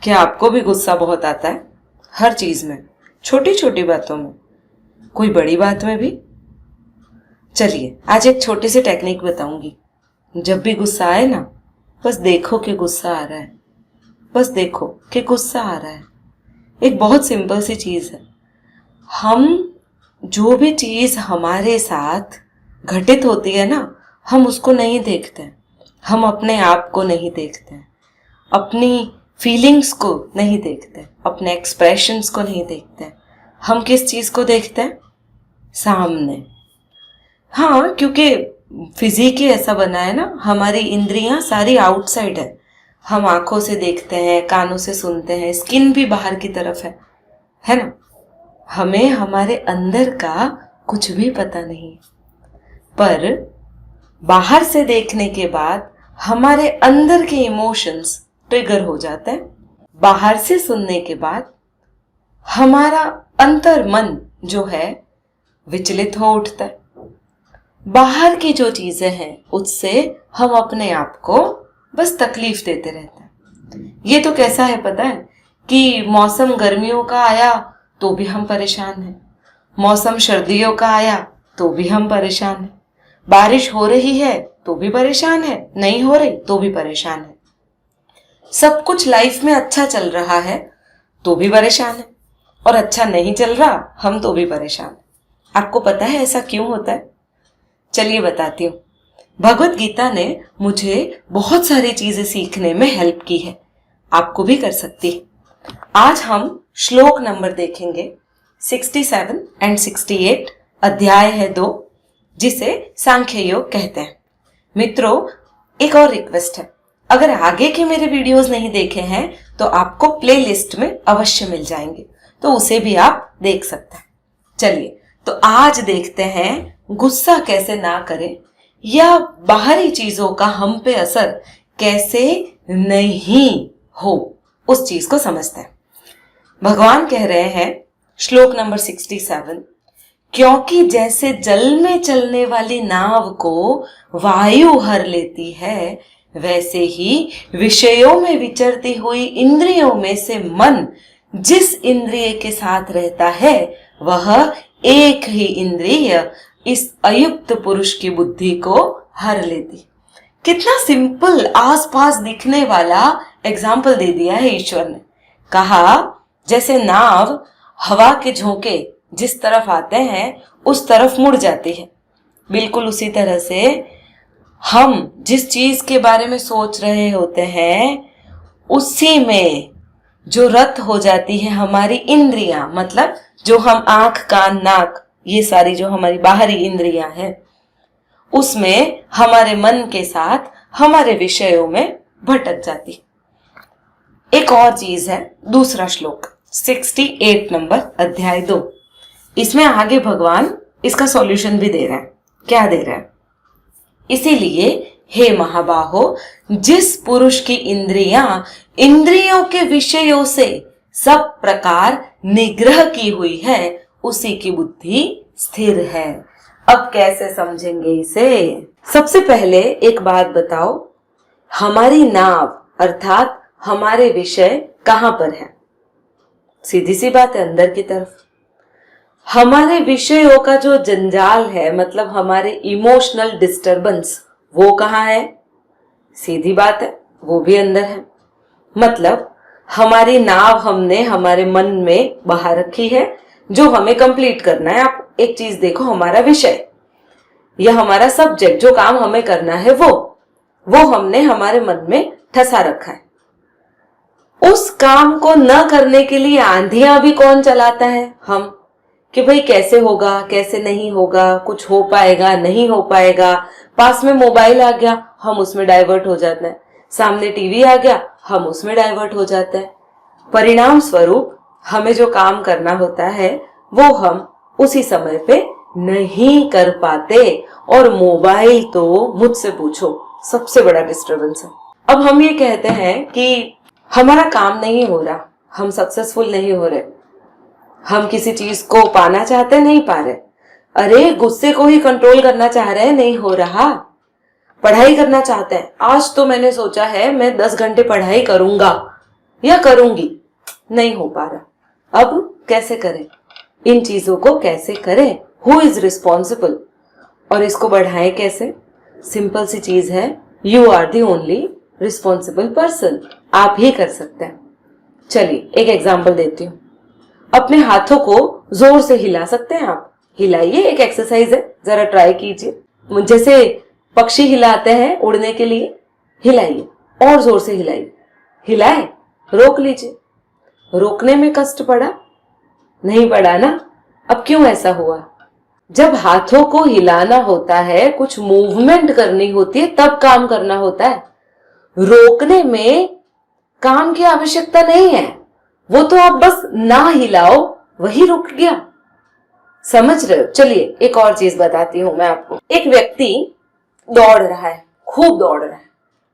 क्या आपको भी गुस्सा बहुत आता है? हर चीज में, छोटी छोटी बातों में, कोई बड़ी बात में भी? चलिए आज एक छोटी सी टेक्निक बताऊंगी। जब भी गुस्सा आए ना, बस देखो कि गुस्सा आ रहा है, बस देखो कि गुस्सा आ रहा है। एक बहुत सिंपल सी चीज है। हम जो भी चीज हमारे साथ घटित होती है ना, हम उसको नहीं देखते हैं। हम अपने आप को नहीं देखते हैं, अपनी फीलिंग्स को नहीं देखते, अपने एक्सप्रेशंस को नहीं देखते। हम किस चीज को देखते हैं? सामने। हाँ, क्योंकि फिजिक ही ऐसा बना है ना, हमारी इंद्रियां सारी आउटसाइड है। हम आंखों से देखते हैं, कानों से सुनते हैं, स्किन भी बाहर की तरफ है ना। हमें हमारे अंदर का कुछ भी पता नहीं, पर बाहर से देखने के बाद हमारे अंदर के इमोशंस ट्रिगर हो जाते हैं। बाहर से सुनने के बाद हमारा अंतर मन जो है विचलित हो उठता है। बाहर की जो चीजें हैं उससे हम अपने आप को बस तकलीफ देते रहते हैं। ये तो कैसा है पता है कि मौसम गर्मियों का आया तो भी हम परेशान हैं, मौसम सर्दियों का आया तो भी हम परेशान हैं, बारिश हो रही है तो भी परेशान है, नहीं हो रही तो भी परेशान है, सब कुछ लाइफ में अच्छा चल रहा है तो भी परेशान है, और अच्छा नहीं चल रहा हम तो भी परेशान है। आपको पता है ऐसा क्यों होता है? चलिए बताती हूँ। भगवत गीता ने मुझे बहुत सारी चीजें सीखने में हेल्प की है, आपको भी कर सकती है। आज हम श्लोक नंबर देखेंगे 67 एंड 68, अध्याय है 2, जिसे सांख्य योग कहते हैं। मित्रों, एक और रिक्वेस्ट है, अगर आगे के मेरे वीडियोस नहीं देखे हैं तो आपको प्लेलिस्ट में अवश्य मिल जाएंगे, तो उसे भी आप देख सकते हैं। चलिए तो आज देखते हैं गुस्सा कैसे ना करें, या बाहरी चीजों का हम पे असर कैसे नहीं हो, उस चीज को समझते हैं। भगवान कह रहे हैं, श्लोक नंबर 67, क्योंकि जैसे जल में चलने वाली नाव को वायु हर लेती है, वैसे ही विषयों में विचरती हुई इंद्रियों में से मन जिस इंद्रिय के साथ रहता है वह एक ही इंद्रिय इस अयुक्त पुरुष की बुद्धि को हर लेती। कितना सिंपल, आसपास दिखने वाला एग्जाम्पल दे दिया है ईश्वर ने। कहा जैसे नाव हवा के झोंके जिस तरफ आते हैं उस तरफ मुड़ जाती है, बिल्कुल उसी तरह से हम जिस चीज के बारे में सोच रहे होते हैं उसी में जो रत हो जाती है हमारी इंद्रियां, मतलब जो हम आंख, कान, नाक, ये सारी जो हमारी बाहरी इंद्रियां हैं, उसमें हमारे मन के साथ हमारे विषयों में भटक जाती। एक और चीज है, दूसरा श्लोक 68 नंबर, अध्याय 2, इसमें आगे भगवान इसका सॉल्यूशन भी दे रहा है। क्या दे रहा है? इसीलिए हे महाबाहो, जिस पुरुष की इंद्रियां इंद्रियों के विषयों से सब प्रकार निग्रह की हुई है, उसी की बुद्धि स्थिर है। अब कैसे समझेंगे इसे? सबसे पहले एक बात बताओ, हमारी नाव अर्थात हमारे विषय कहां पर है? सीधी सी बात है, अंदर की तरफ। हमारे विषयों का जो जंजाल है, मतलब हमारे इमोशनल डिस्टरबेंस, वो कहाँ है? सीधी बात है, वो भी अंदर है। मतलब हमारी नाव हमने हमारे मन में बाहर रखी है, जो हमें कंप्लीट करना है। आप एक चीज देखो, हमारा विषय या हमारा सब्जेक्ट, जो काम हमें करना है वो हमने हमारे मन में ठसा रखा है। उस काम को न करने के लिए आंधियां भी कौन चलाता है? हम। कि भाई कैसे होगा, कैसे नहीं होगा, कुछ हो पाएगा, नहीं हो पाएगा। पास में मोबाइल आ गया, हम उसमें डाइवर्ट हो जाते हैं। सामने टीवी आ गया, हम उसमें डाइवर्ट हो जाते हैं। परिणाम स्वरूप हमें जो काम करना होता है वो हम उसी समय पे नहीं कर पाते, और मोबाइल तो मुझसे पूछो सबसे बड़ा डिस्टर्बेंस है। अब हम ये कहते हैं कि हमारा काम नहीं हो रहा, हम सक्सेसफुल नहीं हो रहे, हम किसी चीज को पाना चाहते हैं, नहीं पा रहे। अरे गुस्से को ही कंट्रोल करना चाह रहे हैं, नहीं हो रहा। पढ़ाई करना चाहते हैं, आज तो मैंने सोचा है मैं 10 घंटे पढ़ाई करूंगा, या करूंगी, नहीं हो पा रहा। अब कैसे करें, इन चीजों को कैसे करें, हु इज रिस्पॉन्सिबल, और इसको बढ़ाएं कैसे? सिंपल सी चीज है, you are the only responsible person, आप ही कर सकते हैं। चलिए एक एग्जाम्पल देती हूँ। अपने हाथों को जोर से हिला सकते हैं आप, हिलाइए, एक एक्सरसाइज है, जरा ट्राई कीजिए। जैसे पक्षी हिलाते हैं उड़ने के लिए, हिलाइए और जोर से हिलाइए, हिलाए, रोक लीजिए। रोकने में कष्ट पड़ा? नहीं पड़ा ना। अब क्यों ऐसा हुआ? जब हाथों को हिलाना होता है, कुछ मूवमेंट करनी होती है, तब काम करना होता है। रोकने में काम की आवश्यकता नहीं है, वो तो आप बस ना हिलाओ, वही रुक गया। समझ रहे हो? चलिए एक और चीज बताती हूं मैं आपको। एक व्यक्ति दौड़ रहा है, खूब दौड़ रहा है,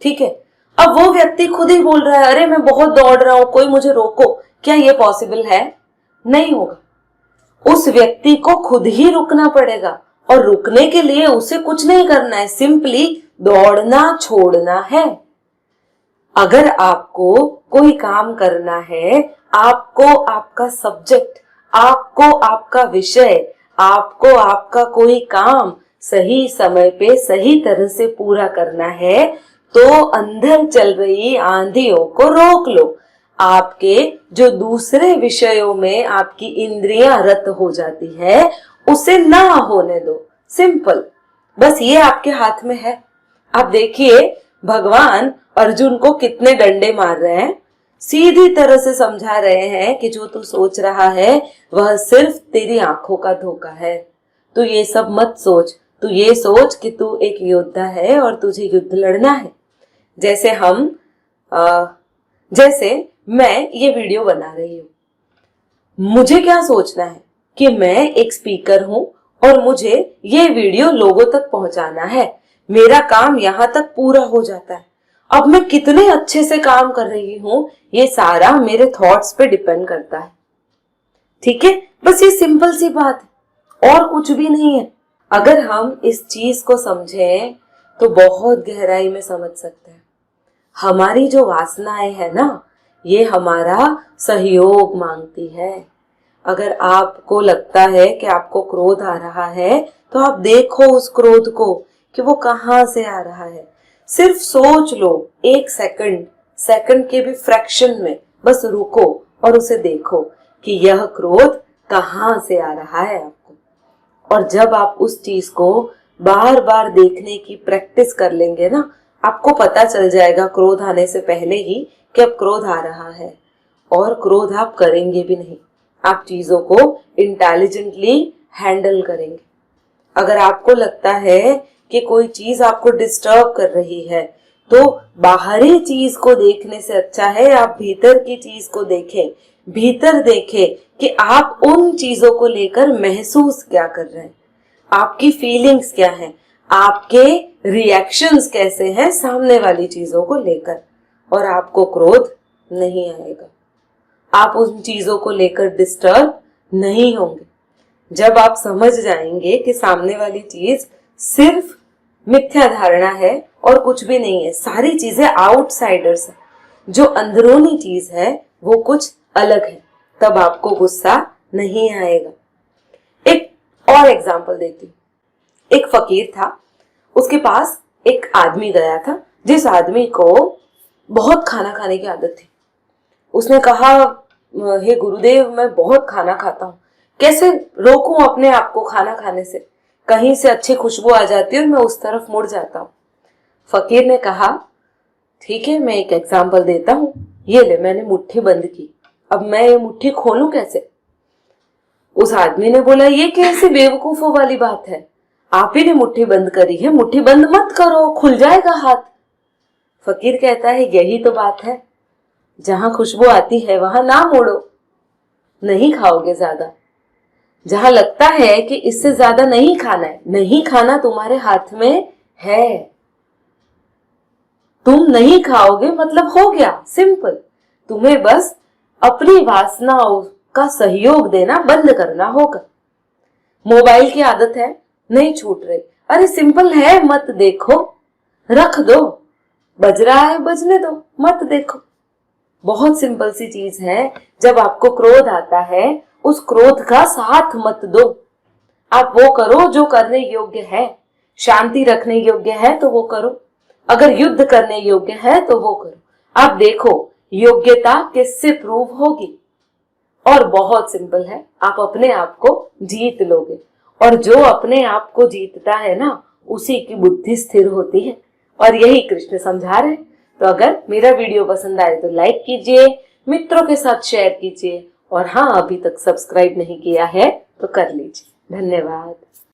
ठीक है। अब वो व्यक्ति खुद ही बोल रहा है, अरे मैं बहुत दौड़ रहा हूं, कोई मुझे रोको। क्या ये पॉसिबल है? नहीं होगा। उस व्यक्ति को खुद ही रुकना पड़ेगा, और रुकने के लिए उसे कुछ नहीं करना है, सिंपली दौड़ना छोड़ना है। अगर आपको कोई काम करना है, आपको आपका सब्जेक्ट, आपको आपका विषय, आपको आपका कोई काम सही समय पे सही तरह से पूरा करना है, तो अंदर चल रही आंधियों को रोक लो। आपके जो दूसरे विषयों में आपकी इंद्रियां रत हो जाती है, उसे ना होने दो। सिंपल, बस ये आपके हाथ में है। आप देखिए भगवान अर्जुन को कितने डंडे मार रहे हैं, सीधी तरह से समझा रहे हैं कि जो तू सोच रहा है वह सिर्फ तेरी आंखों का धोखा है। तू ये सब मत सोच, तू ये सोच कि तू एक योद्धा है और तुझे युद्ध लड़ना है। जैसे मैं ये वीडियो बना रही हूँ, मुझे क्या सोचना है कि मैं एक स्पीकर हूं और मुझे ये वीडियो लोगों तक पहुंचाना है। मेरा काम यहां तक पूरा हो जाता है। अब मैं कितने अच्छे से काम कर रही हूं, ये सारा मेरे थॉट्स पे डिपेंड करता है। ठीक है, बस ये सिंपल सी बात है, और कुछ भी नहीं है। अगर हम इस चीज को समझें तो बहुत गहराई में समझ सकते हैं। हमारी जो वासनाएं है ना, ये हमारा सहयोग मांगती है। अगर आपको लगता है कि आपको क्रोध आ रहा है, तो आप देखो उस क्रोध को कि वो कहां से आ रहा है। सिर्फ सोच लो, एक सेकंड के भी फ्रैक्शन में बस रुको और उसे देखो कि यह क्रोध कहां से आ रहा है आपको। और जब आप उस चीज को बार बार देखने की प्रैक्टिस कर लेंगे ना, आपको पता चल जाएगा क्रोध आने से पहले ही कि अब क्रोध आ रहा है। और क्रोध आप करेंगे भी नहीं, आप चीजों को इंटेलिजेंटली हैंडल करेंगे। अगर आपको लगता है कि कोई चीज आपको डिस्टर्ब कर रही है, तो बाहरी चीज को देखने से अच्छा है आप भीतर की चीज को देखें। भीतर देखें कि आप उन चीजों को लेकर महसूस क्या कर रहे हैं, आपकी फीलिंग्स क्या हैं, आपके रिएक्शंस कैसे हैं सामने वाली चीजों को लेकर, और आपको क्रोध नहीं आएगा। आप उन चीजों को लेकर डिस्टर्ब नहीं होंगे। जब आप समझ जाएंगे कि सामने वाली चीज सिर्फ मिथ्या धारणा है और कुछ भी नहीं है, सारी चीजें आउटसाइडर्स है, जो अंदरूनी चीज है वो कुछ अलग है, तब आपको गुस्सा नहीं आएगा। एक और एग्जांपल देती हूँ। एक फकीर था, उसके पास एक आदमी गया था, जिस आदमी को बहुत खाना खाने की आदत थी। उसने कहा, हे गुरुदेव, मैं बहुत खाना खाता हूँ, कैसे रोकूं अपने आप को खाना खाने से? कहीं से अच्छी खुशबू आ जाती है और मैं उस तरफ मुड़ जाता हूँ। फकीर ने कहा, ठीक है, मैं एक एग्जाम्पल देता हूँ, ये ले, मैंने मुट्ठी बंद की, अब मैं ये मुट्ठी खोलूं कैसे? उस आदमी ने बोला, ये कैसी बेवकूफों वाली बात है, आप ही ने मुट्ठी बंद करी है, मुट्ठी बंद मत करो, खुल जाएगा हाथ। फकीर कहता है, यही तो बात है, जहां खुशबू आती है वहां ना मोड़ो, नहीं खाओगे ज्यादा। जहां लगता है कि इससे ज्यादा नहीं खाना है, नहीं खाना तुम्हारे हाथ में है, तुम नहीं खाओगे मतलब हो गया, सिंपल। तुम्हें बस अपनी वासनाओं का सहयोग देना बंद करना होगा। मोबाइल की आदत है, नहीं छूट रही, अरे सिंपल है, मत देखो, रख दो, बज रहा है बजने दो, मत देखो। बहुत सिंपल सी चीज है। जब आपको क्रोध आता है, उस क्रोध का साथ मत दो। आप वो करो जो करने योग्य है। शांति रखने योग्य है तो वो करो, अगर युद्ध करने योग्य है तो वो करो। आप देखो योग्यता किससे प्रूव होगी। और बहुत सिंपल है, आप अपने आप को जीत लोगे। और जो अपने आप को जीतता है ना, उसी की बुद्धि स्थिर होती है। और यही कृष्ण समझा रहे हैं। तो अगर मेरा वीडियो पसंद आए तो लाइक कीजिए, मित्रों के साथ शेयर कीजिए, और हाँ, अभी तक सब्सक्राइब नहीं किया है तो कर लीजिए। धन्यवाद।